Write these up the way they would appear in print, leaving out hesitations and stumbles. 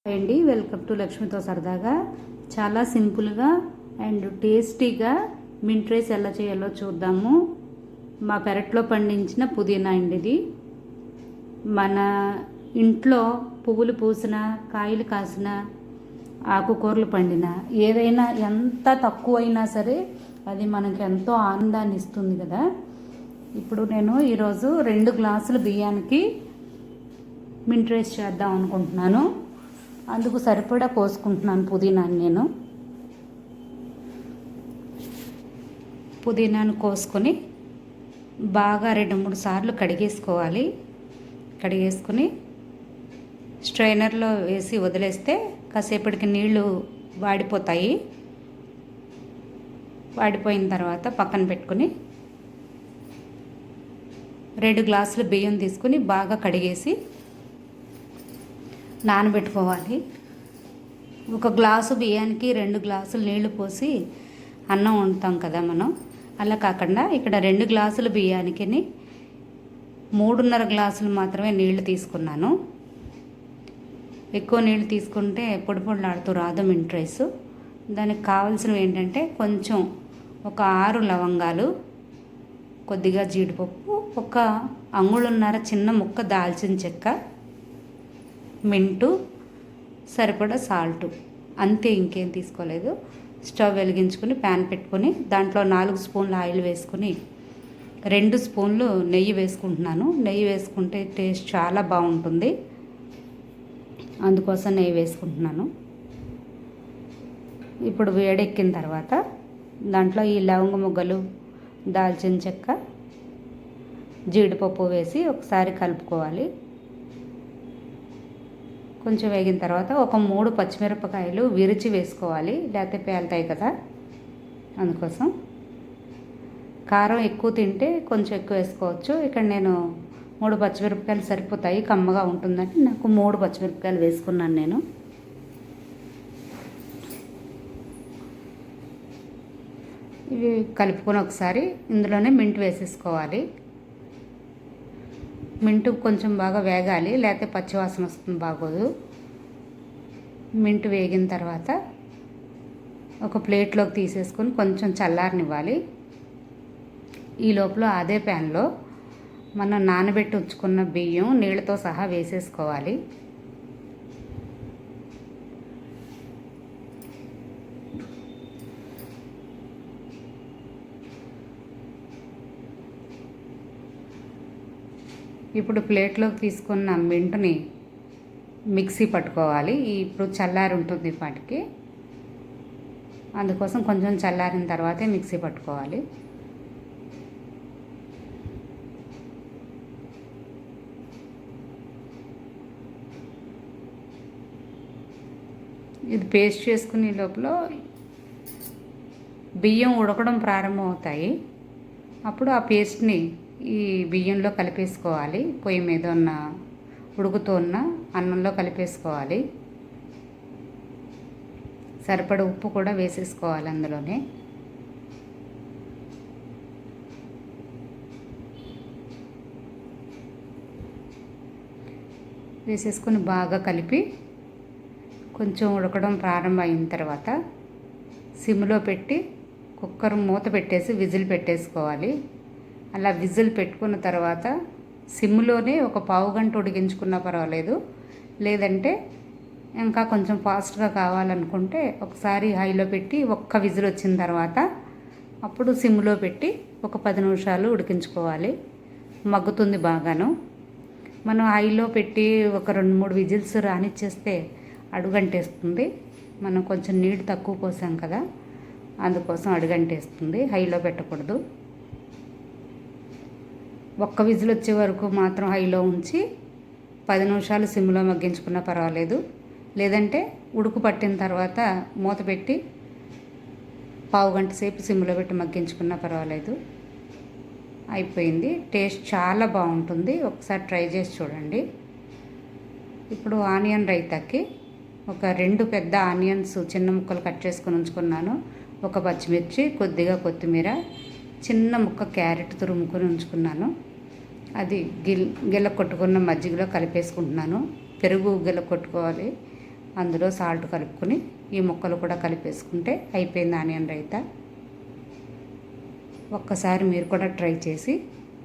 అండి, welcome to లక్ష్మితో సరదాగా. చాలా సింపుల్గా అండ్ టేస్టీగా మింట్ రైస్ ఎలా చేయాలో చూద్దాము. మా పెరట్లో పండించిన పుదీనా అండి ఇది. మన ఇంట్లో పువ్వులు పూసిన, కాయలు కాసిన, ఆకుకూరలు పండిన ఏదైనా ఎంత తక్కువైనా సరే అది మనకి ఎంతో ఆనందాన్ని ఇస్తుంది కదా. ఇప్పుడు నేను ఈరోజు 2 గ్లాసుల బియ్యానికి మింట్ రైస్ చేద్దాం అనుకుంటున్నాను. అందుకు సరిపడా కోసుకుంటున్నాను పుదీనాని. నేను పుదీనాను కోసుకొని బాగా 2-3 సార్లు కడిగేసుకోవాలి. కడిగేసుకొని స్ట్రైనర్లో వేసి వదిలేస్తే కాసేపటికి నీళ్లు వాడిపోతాయి. వాడిపోయిన తర్వాత పక్కన పెట్టుకుని 2 గ్లాసుల బియ్యం తీసుకుని బాగా కడిగేసి నానబెట్టుకోవాలి. 1 గ్లాసు బియ్యానికి 2 గ్లాసులు నీళ్లు పోసి అన్నం వండుతాం కదా మనం. అలా కాకుండా ఇక్కడ 2 గ్లాసుల బియ్యానికి 3.5 గ్లాసులు మాత్రమే నీళ్లు తీసుకున్నాను. ఎక్కువ నీళ్లు తీసుకుంటే పొడి పొడిలాడుతూ రాదు మింట్ రైస్. దానికి కావాల్సినవి ఏంటంటే కొంచెం ఒక 6 లవంగాలు, కొద్దిగా జీడిపప్పు, 1 అంగుళన్నర చిన్న ముక్క దాల్చిన చెక్క, మింటు, సరిపడా సాల్టు, అంతే. ఇంకేం తీసుకోలేదు. స్టవ్ వెలిగించుకొని ప్యాన్ పెట్టుకొని దాంట్లో 4 స్పూన్ల ఆయిల్ వేసుకొని 2 స్పూన్లు నెయ్యి వేసుకుంటున్నాను. నెయ్యి వేసుకుంటే టేస్ట్ చాలా బాగుంటుంది, అందుకోసం నెయ్యి వేసుకుంటున్నాను. ఇప్పుడు వేడెక్కిన తర్వాత దాంట్లో ఈ లవంగ ముగ్గలు, దాల్చిన చెక్క, జీడిపప్పు వేసి ఒకసారి కలుపుకోవాలి. కొంచెం వేగిన తర్వాత 3 పచ్చిమిరపకాయలు విరిచి వేసుకోవాలి, లేకపోతే పేలుతాయి కదా. అందుకోసం కారం ఎక్కువ తింటే కొంచెం ఎక్కువ వేసుకోవచ్చు. ఇక్కడ నేను 3 పచ్చిమిరపకాయలు సరిపోతాయి, కమ్మగా ఉంటుందని నాకు 3 పచ్చిమిరపకాయలు వేసుకున్నాను నేను. ఇవి కలుపుకొని ఒకసారి ఇందులోనే మింట్ వేసేసుకోవాలి. మింటు కొంచెం బాగా వేగాలి, లేకపోతే పచ్చివాసన వస్తుంది, బాగోదు. మింటు వేగిన తర్వాత ఒక ప్లేట్లోకి తీసేసుకొని కొంచెం చల్లారనివ్వాలి. ఈ లోపల అదే ప్యాన్లో మనం నానబెట్టి ఉంచుకున్న బియ్యం నీళ్ళతో సహా వేసేసుకోవాలి. ఇప్పుడు ప్లేట్లోకి తీసుకున్న మింటుని మిక్సీ పట్టుకోవాలి. ఇప్పుడు చల్లారి ఉంటుంది వాటికి, అందుకోసం కొంచెం చల్లారిన తర్వాతే మిక్సీ పట్టుకోవాలి. ఇది పేస్ట్ చేసుకునే లోపల బియ్యం ఉడకడం ప్రారంభమవుతాయి. అప్పుడు ఆ పేస్ట్ని ఈ బియ్యంలో కలిపేసుకోవాలి. పొయ్యి మీద ఉన్న ఉడుకుతూ ఉన్న అన్నంలో కలిపేసుకోవాలి. సరిపడ ఉప్పు కూడా వేసేసుకోవాలి అందులోనే. వేసేసుకొని బాగా కలిపి కొంచెం ఉడకడం ప్రారంభం అయిన తర్వాత సిమ్లో పెట్టి కుక్కర్ మూత పెట్టేసి విజిల్ పెట్టేసుకోవాలి. అలా విజిల్ పెట్టుకున్న తర్వాత సిమ్లోనే ఒక పావు గంట ఉడికించుకున్నా పర్వాలేదు. లేదంటే ఇంకా కొంచెం ఫాస్ట్గా కావాలనుకుంటే ఒకసారి హైలో పెట్టి ఒక్క విజిల్ వచ్చిన తర్వాత అప్పుడు సిమ్లో పెట్టి ఒక 10 నిమిషాలు ఉడికించుకోవాలి. మగ్గుతుంది బాగాను. మనం హైలో పెట్టి ఒక 2-3 విజిల్స్ రానిచ్చేస్తే అడుగంటేస్తుంది. మనం కొంచెం నీళ్ళు తక్కువ పోసాం కదా, అందుకోసం అడుగంటేస్తుంది. హైలో పెట్టకూడదు. ఒక్క విజిల్ వచ్చే వరకు మాత్రం హైలో ఉంచి 10 నిమిషాలు సిమ్లో మగ్గించుకున్నా పర్వాలేదు. లేదంటే ఉడుకు పట్టిన తర్వాత మూత పెట్టి పావు గంట సేపు సిమ్లో పెట్టి మగ్గించుకున్నా పర్వాలేదు. అయిపోయింది. టేస్ట్ చాలా బాగుంటుంది, ఒకసారి ట్రై చేసి చూడండి. ఇప్పుడు ఆనియన్ రైతాకి ఒక 2 పెద్ద ఆనియన్స్ చిన్న ముక్కలు కట్ చేసుకొని ఉంచుకున్నాను. 1 పచ్చిమిర్చి, కొద్దిగా కొత్తిమీర, చిన్న ముక్క క్యారెట్ తురుముకొని ఉంచుకున్నాను. అది గిల్ల కొట్టుకున్న మజ్జిగలో కలిపేసుకుంటున్నాను. పెరుగు గిల్ల కొట్టుకోవాలి, అందులో సాల్ట్ కలుపుకొని ఈ ముక్కలు కూడా కలిపేసుకుంటే అయిపోయింది ఆనియన్ రైతా. ఒక్కసారి మీరు కూడా ట్రై చేసి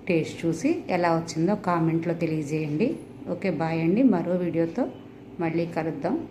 టేస్ట్ చూసి ఎలా వచ్చిందో కామెంట్లో తెలియజేయండి. ఓకే, బాయ్ అండి. మరో వీడియోతో మళ్ళీ కలుద్దాం.